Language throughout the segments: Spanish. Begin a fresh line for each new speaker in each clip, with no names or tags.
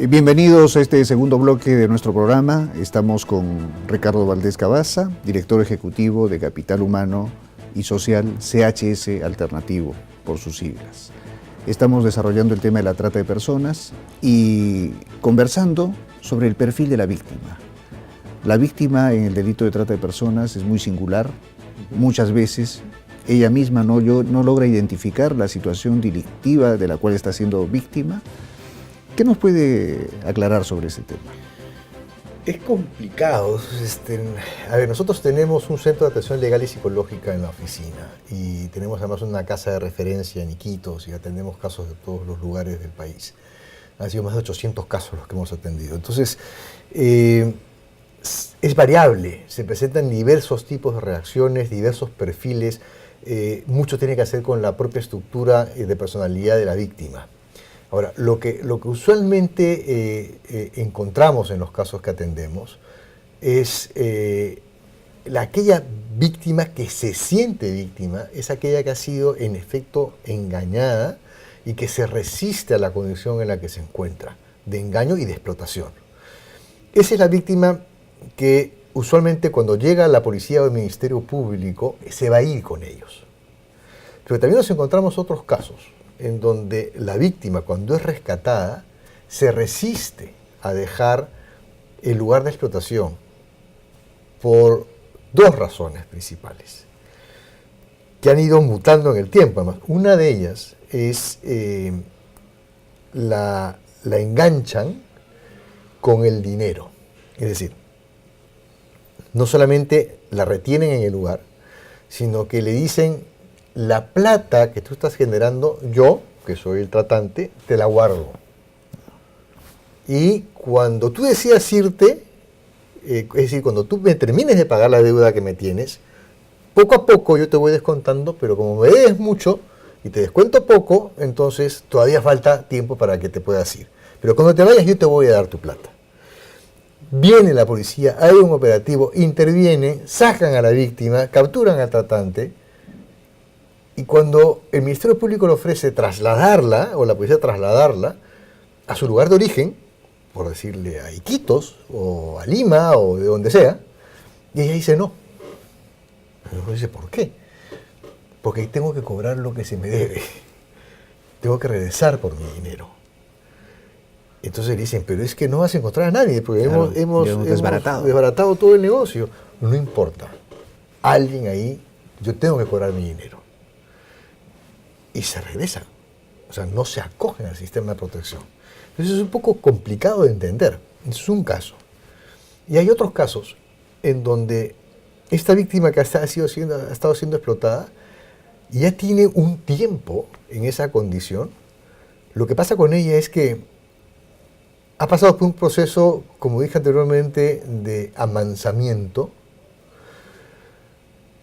Bienvenidos a este segundo bloque de nuestro programa. Estamos con Ricardo Valdés Cabaza, director ejecutivo de Capital Humano y Social CHS Alternativo, por sus siglas. Estamos desarrollando el tema de la trata de personas y conversando sobre el perfil de la víctima. La víctima en el delito de trata de personas es muy singular. Muchas veces ella misma no logra identificar la situación delictiva de la cual está siendo víctima. ¿Qué nos puede aclarar sobre ese tema?
Es complicado. Nosotros tenemos un centro de atención legal y psicológica en la oficina y tenemos además una casa de referencia en Iquitos y atendemos casos de todos los lugares del país. Han sido más de 800 casos los que hemos atendido. Entonces, es variable, se presentan diversos tipos de reacciones, diversos perfiles. Mucho tiene que hacer con la propia estructura de personalidad de la víctima. Ahora, lo que usualmente encontramos en los casos que atendemos es aquella víctima que se siente víctima, es aquella que ha sido en efecto engañada y que se resiste a la condición en la que se encuentra, de engaño y de explotación. Esa es la víctima que usualmente cuando llega la policía o el Ministerio Público se va a ir con ellos. Pero también nos encontramos otros casos en donde la víctima, cuando es rescatada, se resiste a dejar el lugar de explotación por dos razones principales, que han ido mutando en el tiempo. Además, una de ellas es la enganchan con el dinero. Es decir, no solamente la retienen en el lugar, sino que le dicen: la plata que tú estás generando, yo, que soy el tratante, te la guardo. Y cuando tú decidas irte, es decir, cuando tú me termines de pagar la deuda que me tienes, poco a poco yo te voy descontando, pero como me debes mucho y te descuento poco, entonces todavía falta tiempo para que te puedas ir. Pero cuando te vayas yo te voy a dar tu plata. Viene la policía, hay un operativo, interviene, sacan a la víctima, capturan al tratante. Y cuando el Ministerio Público le ofrece trasladarla, o la policía trasladarla, a su lugar de origen, por decirle a Iquitos, o a Lima, o de donde sea, y ella dice no. Pero uno dice, ¿por qué? Porque tengo que cobrar lo que se me debe. Tengo que regresar por mi dinero. Entonces le dicen, pero es que no vas a encontrar a nadie, porque claro, hemos desbaratado todo el negocio. No importa. Alguien ahí, yo tengo que cobrar mi dinero. Y se regresan, o sea, no se acogen al sistema de protección. Entonces es un poco complicado de entender, es un caso. Y hay otros casos en donde esta víctima que ha estado siendo explotada ya tiene un tiempo en esa condición. Lo que pasa con ella es que ha pasado por un proceso, como dije anteriormente, de amansamiento,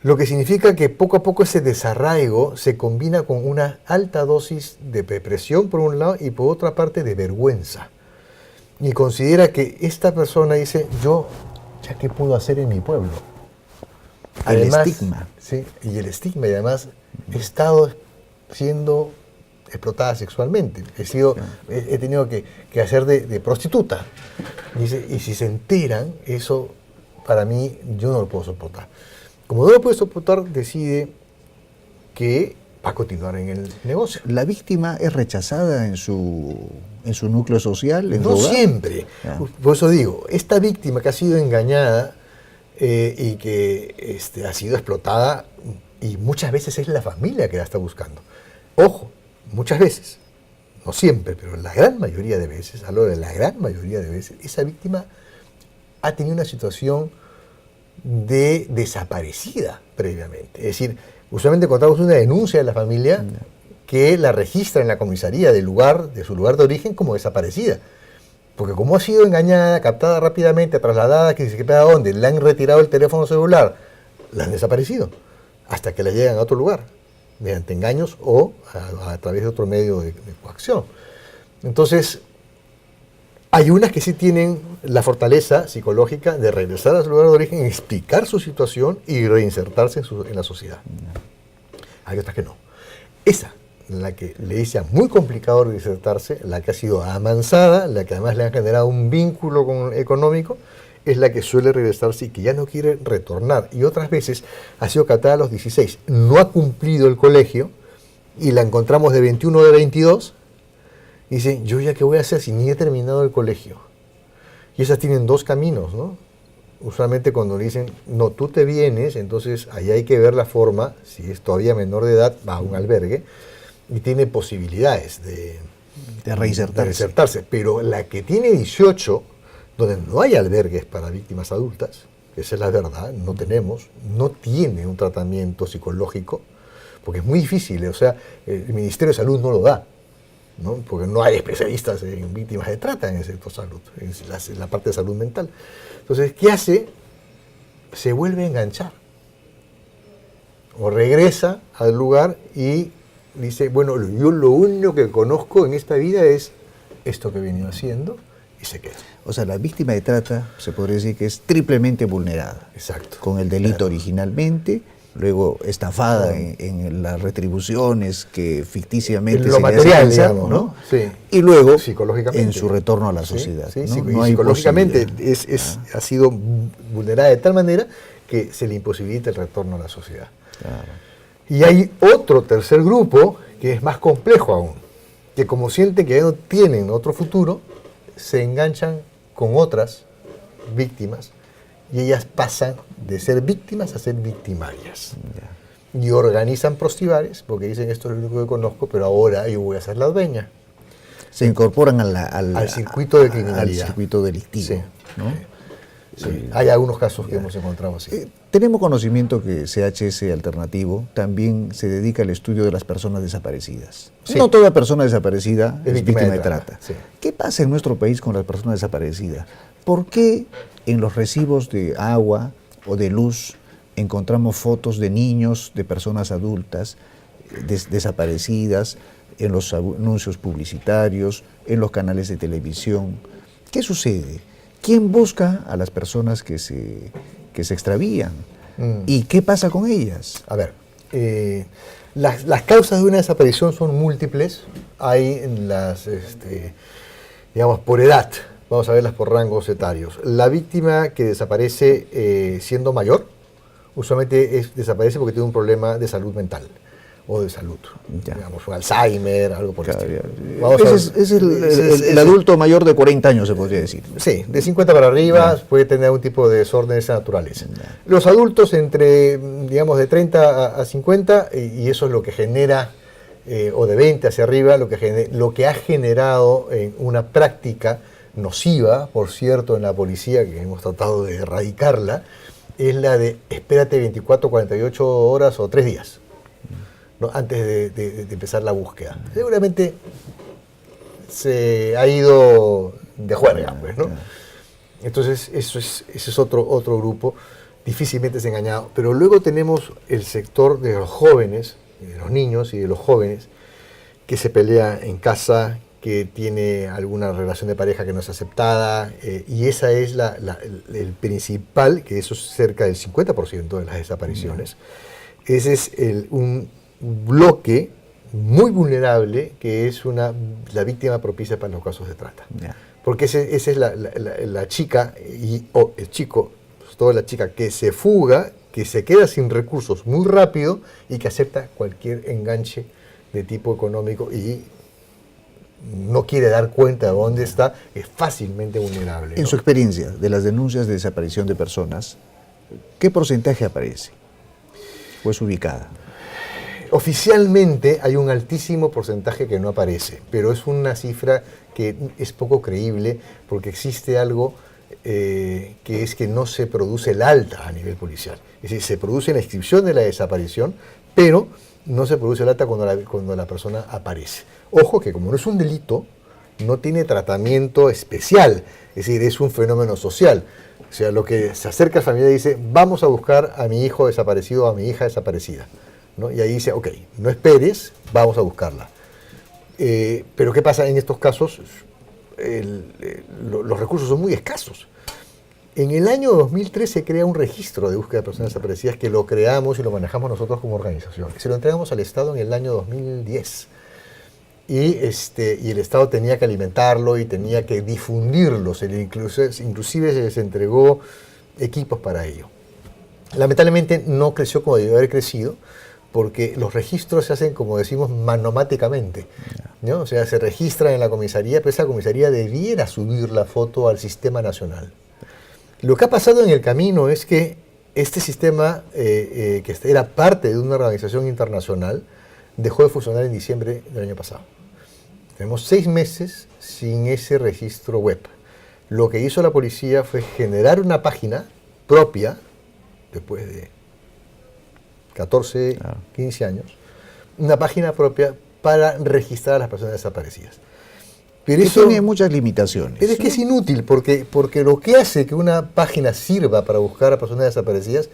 lo que significa que poco a poco ese desarraigo se combina con una alta dosis de depresión por un lado y por otra parte de vergüenza. Y considera que esta persona dice, yo, ¿ya qué puedo hacer en mi pueblo? Además, el estigma. Sí, y el estigma, y además he estado siendo explotada sexualmente. He tenido que hacer de prostituta. Dice, y si se enteran, eso para mí yo no lo puedo soportar. Como no lo puede soportar, decide que va a continuar en el negocio.
¿La víctima es rechazada en su núcleo social?
No siempre. Por eso digo, esta víctima que ha sido engañada y que ha sido explotada, y muchas veces es la familia que la está buscando. Ojo, muchas veces, no siempre, pero la gran mayoría de veces, hablo de la gran mayoría de veces, esa víctima ha tenido una situación de desaparecida previamente. Es decir, usualmente encontramos una denuncia de la familia que la registra en la comisaría de su lugar de origen como desaparecida. Porque como ha sido engañada, captada rápidamente, trasladada, que se queda a dónde, le han retirado el teléfono celular, la han desaparecido, hasta que la llegan a otro lugar, mediante engaños o a través de otro medio de coacción. Entonces, hay unas que sí tienen la fortaleza psicológica de regresar a su lugar de origen, explicar su situación y reinsertarse en la sociedad. Hay otras que no. Esa la que le dice muy complicado reinsertarse, la que ha sido amansada, la que además le han generado un vínculo económico, es la que suele regresarse y que ya no quiere retornar. Y otras veces ha sido captada a los 16, no ha cumplido el colegio y la encontramos de 21 o de 22 y dice, yo ya qué voy a hacer si ni he terminado el colegio. Y esas tienen dos caminos, ¿no? Usualmente cuando le dicen, no, tú te vienes, entonces ahí hay que ver la forma, si es todavía menor de edad, va a un albergue y tiene posibilidades de reinsertarse. Pero la que tiene 18, donde no hay albergues para víctimas adultas, esa es la verdad, no tiene un tratamiento psicológico, porque es muy difícil, o sea, el Ministerio de Salud no lo da, ¿no? Porque no hay especialistas en víctimas de trata en el sector salud, en la parte de salud mental. Entonces, ¿qué hace? Se vuelve a enganchar. O regresa al lugar y dice, bueno, yo lo único que conozco en esta vida es esto que he venido haciendo, y se queda.
O sea, la víctima de trata se podría decir que es triplemente vulnerada.
Exacto.
Con el delito originalmente, luego estafada en las retribuciones que ficticiamente
lo material, digamos, ¿no? Sí.
Y luego
psicológicamente,
en su retorno a la sociedad.
Sí,
¿no?
Sí,
No hay
psicológicamente ha sido vulnerada de tal manera que se le imposibilita el retorno a la sociedad.
Claro.
Y hay otro tercer grupo que es más complejo aún, que como sienten que ya no tienen otro futuro, se enganchan con otras víctimas y ellas pasan de ser víctimas a ser victimarias. Y organizan prostibares, porque dicen, esto es lo único que conozco, pero ahora yo voy a ser la dueña.
Se incorporan
al circuito de criminalidad.
Al circuito delictivo.
Sí.
¿no?
Sí. Hay algunos casos que hemos encontrado así.
Tenemos conocimiento que CHS Alternativo también se dedica al estudio de las personas desaparecidas. Sí. No toda persona desaparecida es víctima de trata. Sí. ¿Qué pasa en nuestro país con las personas desaparecidas? ¿Por qué en los recibos de agua o de luz encontramos fotos de niños, de personas adultas desaparecidas en los anuncios publicitarios, en los canales de televisión? ¿Qué sucede? ¿Quién busca a las personas que se extravían? ¿Y qué pasa con ellas?
A ver, las causas de una desaparición son múltiples. Hay digamos, por edad. Vamos a verlas por rangos etarios. La víctima que desaparece siendo mayor, usualmente desaparece porque tiene un problema de salud mental o de salud, digamos, un Alzheimer, algo por el estilo.
Es el adulto mayor de 40 años, se podría decir.
Sí, de 50 para arriba puede tener algún tipo de desórdenes naturales. Los adultos entre, digamos, de 30 a 50, y eso es lo que genera, o de 20 hacia arriba, lo que ha generado una práctica nociva, por cierto, en la policía, que hemos tratado de erradicarla, es la de espérate 24, 48 horas o 3 días. ¿no? Antes de empezar la búsqueda. Seguramente se ha ido de juerga, pues, ¿no? Entonces, ese es otro grupo, difícilmente es engañado. Pero luego tenemos el sector de los jóvenes, de los niños y de los jóvenes, que se pelea en casa, que tiene alguna relación de pareja que no es aceptada, y esa es el principal, que eso es cerca del 50% de las desapariciones. Ese es un bloque muy vulnerable que es la víctima propicia para los casos de trata. Porque esa es la chica o el chico, sobre todo la chica que se fuga, que se queda sin recursos muy rápido y que acepta cualquier enganche de tipo económico y no quiere dar cuenta de dónde está, es fácilmente vulnerable.
En su experiencia de las denuncias de desaparición de personas, ¿qué porcentaje aparece o es ubicada?
Oficialmente hay un altísimo porcentaje que no aparece, pero es una cifra que es poco creíble porque existe algo que es que no se produce el alta a nivel policial. Es decir, se produce la inscripción de la desaparición, pero no se produce el alta cuando la persona aparece. Ojo que como no es un delito, no tiene tratamiento especial, es decir, es un fenómeno social. O sea, lo que se acerca a la familia y dice, vamos a buscar a mi hijo desaparecido o a mi hija desaparecida, ¿no? Y ahí dice, ok, no esperes, vamos a buscarla. Pero ¿qué pasa en estos casos? Los recursos son muy escasos. En el año 2003 se crea un registro de búsqueda de personas desaparecidas que lo creamos y lo manejamos nosotros como organización. Se lo entregamos al Estado en el año 2010. y el Estado tenía que alimentarlo y tenía que difundirlo, inclusive se les entregó equipos para ello. Lamentablemente no creció como debió haber crecido, porque los registros se hacen, como decimos, manomáticamente, ¿no? O sea, se registran en la comisaría, pero esa comisaría debiera subir la foto al sistema nacional. Lo que ha pasado en el camino es que este sistema, que era parte de una organización internacional, dejó de funcionar en diciembre del año pasado. Tenemos 6 meses sin ese registro web. Lo que hizo la policía fue generar una página propia, después de 14, 15 años, una página propia para registrar a las personas desaparecidas. Pero eso
tiene muchas limitaciones.
Pero es que es inútil, porque lo que hace que una página sirva para buscar a personas desaparecidas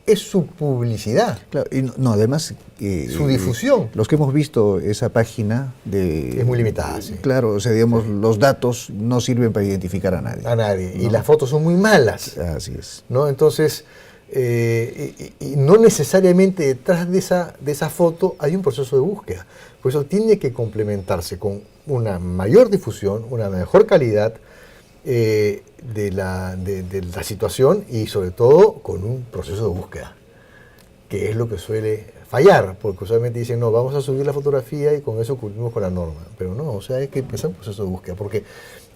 es su publicidad.
Claro, y no, además
su difusión.
Los que hemos visto esa página
es muy limitada, sí.
Claro, o sea, digamos, los datos no sirven para identificar a nadie.
A nadie.
¿No?
Y las fotos son muy malas.
Así es.
¿No? Entonces, y no necesariamente detrás de esa foto hay un proceso de búsqueda. Por eso tiene que complementarse con una mayor difusión, una mejor calidad de la situación y sobre todo con un proceso de búsqueda, que es lo que suele fallar, porque usualmente dicen, no, vamos a subir la fotografía y con eso cumplimos con la norma. Pero no, o sea, hay que empezar un proceso de búsqueda, porque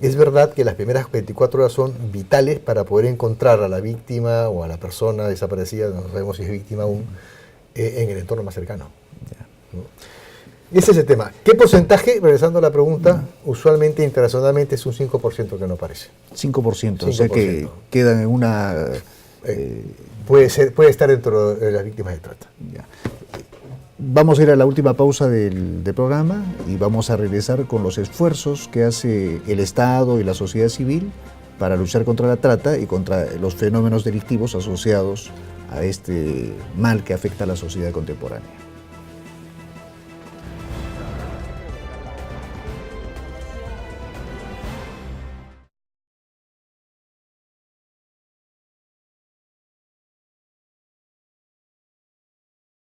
es verdad que las primeras 24 horas son vitales para poder encontrar a la víctima o a la persona desaparecida, no sabemos si es víctima aún, en el entorno más cercano. ¿No? Ese es el tema. ¿Qué porcentaje, regresando a la pregunta, usualmente internacionalmente es un 5% que no aparece?
5%, o sea que quedan en una...
puede estar dentro de las víctimas de trata.
Ya. Vamos a ir a la última pausa del programa y vamos a regresar con los esfuerzos que hace el Estado y la sociedad civil para luchar contra la trata y contra los fenómenos delictivos asociados a este mal que afecta a la sociedad contemporánea.